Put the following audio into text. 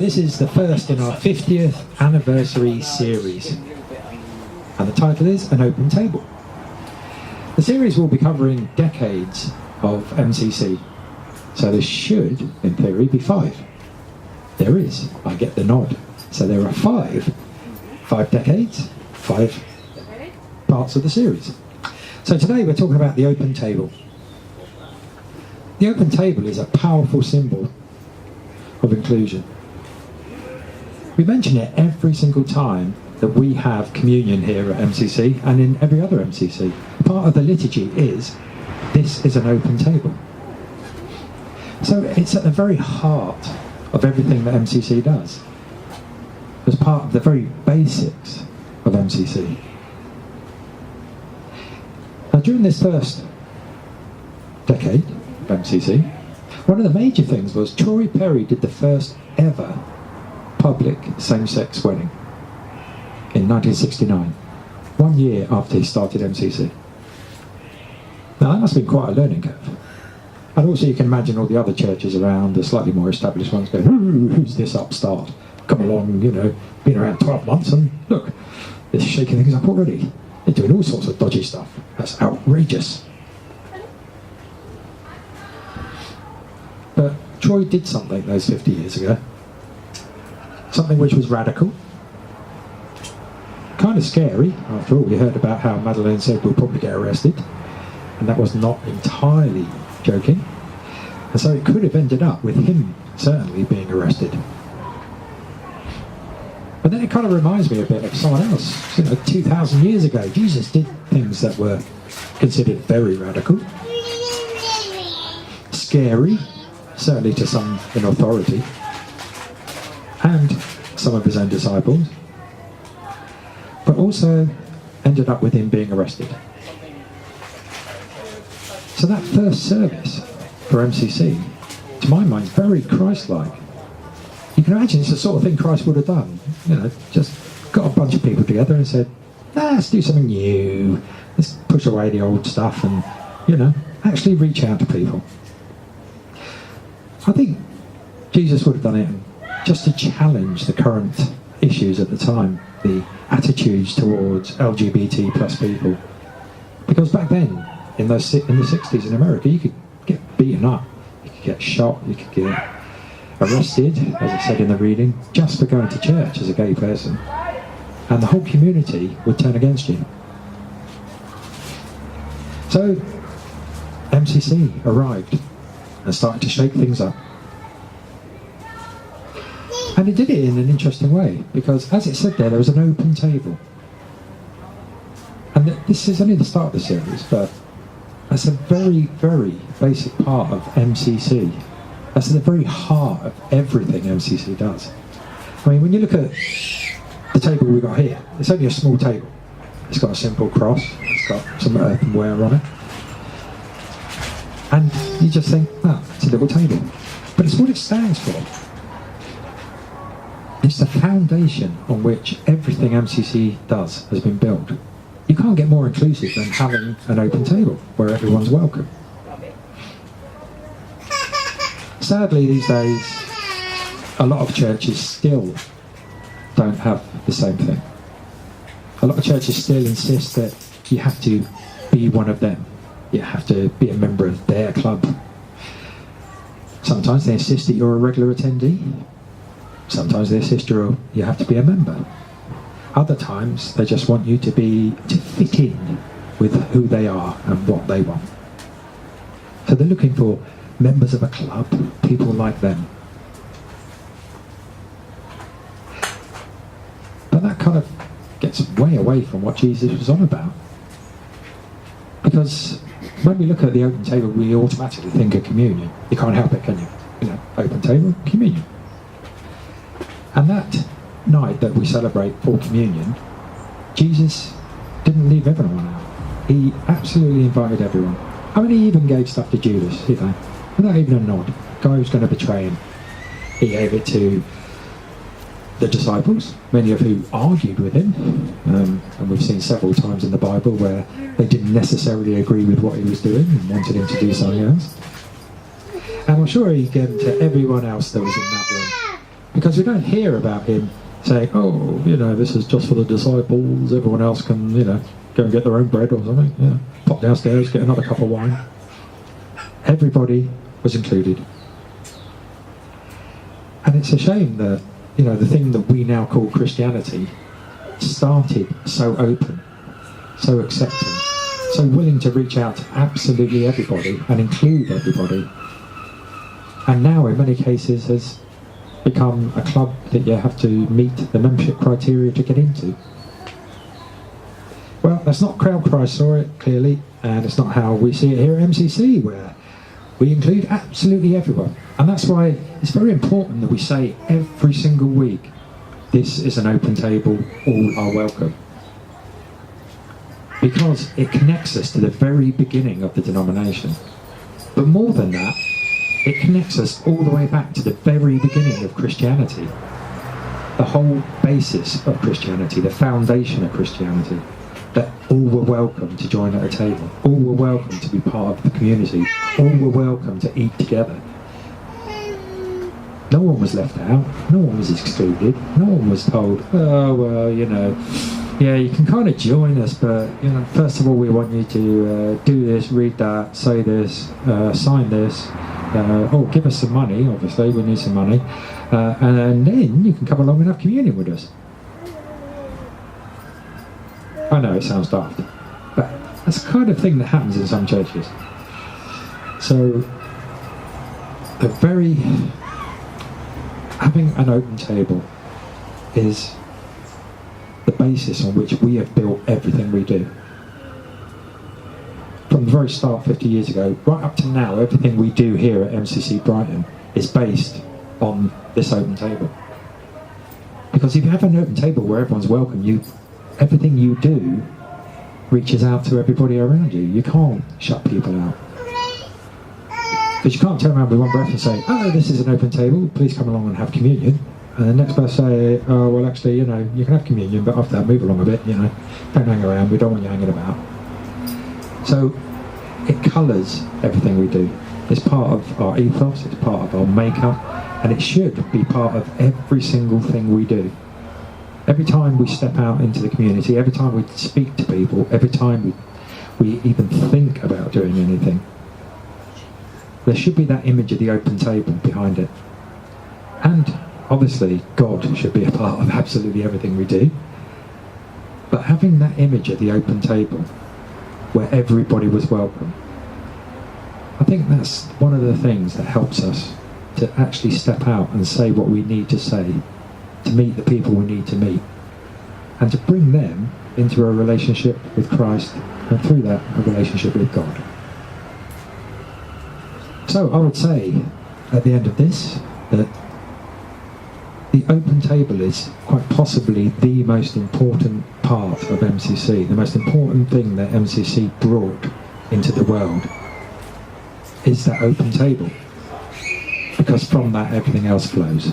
This is the first in our 50th anniversary series, and the title is An Open Table. The series will be covering decades of MCC, so there should, in theory, be 5. There is, I get the nod. So there are 5 decades, 5 parts of the series. So today we're talking about the open table. The open table is a powerful symbol of inclusion. We mention it every single time that we have communion here at MCC and in every other MCC. Part of the liturgy is, this is an open table. So it's at the very heart of everything that MCC does. As part of the very basics of MCC. Now during this first decade of MCC, one of the major things was Troy Perry did the first ever public same-sex wedding in 1969, 1 year after he started MCC. Now that must have been quite a learning curve. And also you can imagine all the other churches around, the slightly more established ones, going, who's this upstart? Come along, been around 12 months and look, they're shaking things up already. They're doing all sorts of dodgy stuff. That's outrageous. But Troy did something those 50 years ago. Something which was radical. Kind of scary. After all, we heard about how Madeleine said we'll probably get arrested. And that was not entirely joking. And so it could have ended up with him certainly being arrested. But then it kind of reminds me a bit of someone else. 2,000 years ago, Jesus did things that were considered very radical. Scary, certainly to some in authority. And some of his own disciples. But also ended up with him being arrested. So that first service for MCC, to my mind, very Christ-like. You can imagine it's the sort of thing Christ would have done. Just got a bunch of people together and said, let's do something new. Let's push away the old stuff and, actually reach out to people. I think Jesus would have done it just to challenge the current issues at the time, the attitudes towards LGBT plus people. Because back then, in the 60s in America, you could get beaten up, you could get shot, you could get arrested, as I said in the reading, just for going to church as a gay person. And the whole community would turn against you. So, MCC arrived and started to shake things up. And it did it in an interesting way, because as it said there was an open table. And this is only the start of the series, but that's a very, very basic part of MCC. That's at the very heart of everything MCC does. I mean, when you look at the table we've got here, it's only a small table. It's got a simple cross, it's got some earthenware on it. And you just think, it's a little table. But it's what it stands for. It's the foundation on which everything MCC does has been built. You can't get more inclusive than having an open table where everyone's welcome. Sadly, these days, a lot of churches still don't have the same thing. A lot of churches still insist that you have to be one of them. You have to be a member of their club. Sometimes they insist that you're a regular attendee. Sometimes they insist you have to be a member. Other times they just want you to fit in with who they are and what they want. So they're looking for members of a club, people like them. But that kind of gets way away from what Jesus was on about. Because when we look at the open table, we automatically think of communion. You can't help it, can you? Open table, communion. And that night that we celebrate for communion, Jesus didn't leave everyone out. He absolutely invited everyone. I mean, he even gave stuff to Judas, without even a nod. The guy who's going to betray him. He gave it to the disciples, many of who argued with him. And we've seen several times in the Bible where they didn't necessarily agree with what he was doing and wanted him to do something else. And I'm sure he gave them to everyone else that was in that room. Because we don't hear about him saying, oh, this is just for the disciples, everyone else can, go and get their own bread or something, pop downstairs, get another cup of wine. Everybody was included. And it's a shame that, the thing that we now call Christianity started so open, so accepting, so willing to reach out to absolutely everybody and include everybody. And now, in many cases, has become a club that you have to meet the membership criteria to get into. Well, that's not Crowd Cry saw it, clearly, and it's not how we see it here at MCC, where we include absolutely everyone. And that's why it's very important that we say every single week, this is an open table, all are welcome. Because it connects us to the very beginning of the denomination. But more than that, it connects us all the way back to the very beginning of Christianity. The whole basis of Christianity, the foundation of Christianity. That all were welcome to join at a table. All were welcome to be part of the community. All were welcome to eat together. No one was left out. No one was excluded. No one was told, oh, well, yeah, you can kind of join us, but, first of all, we want you to do this, read that, say this, sign this. Give us some money, obviously, we need some money. And then you can come along and have communion with us. I know it sounds daft, but that's the kind of thing that happens in some churches. So, having an open table is the basis on which we have built everything we do. From the very start 50 years ago, right up to now, everything we do here at MCC Brighton is based on this open table. Because if you have an open table where everyone's welcome, everything you do reaches out to everybody around you. You can't shut people out. Because you can't turn around with one breath and say, oh, this is an open table, please come along and have communion. And the next person say, oh, well, actually, you can have communion, but after that, move along a bit, don't hang around, we don't want you hanging about. So it colours everything we do. It's part of our ethos, it's part of our makeup, and it should be part of every single thing we do. Every time we step out into the community, every time we speak to people, every time we even think about doing anything, there should be that image of the open table behind it. And obviously, God should be a part of absolutely everything we do. But having that image of the open table, where everybody was welcome, I think that's one of the things that helps us to actually step out and say what we need to say, to meet the people we need to meet, and to bring them into a relationship with Christ, and through that, a relationship with God. So I would say, at the end of this, that the open table is quite possibly the most important part of MCC, the most important thing that MCC brought into the world is that open table. Because from that, everything else flows.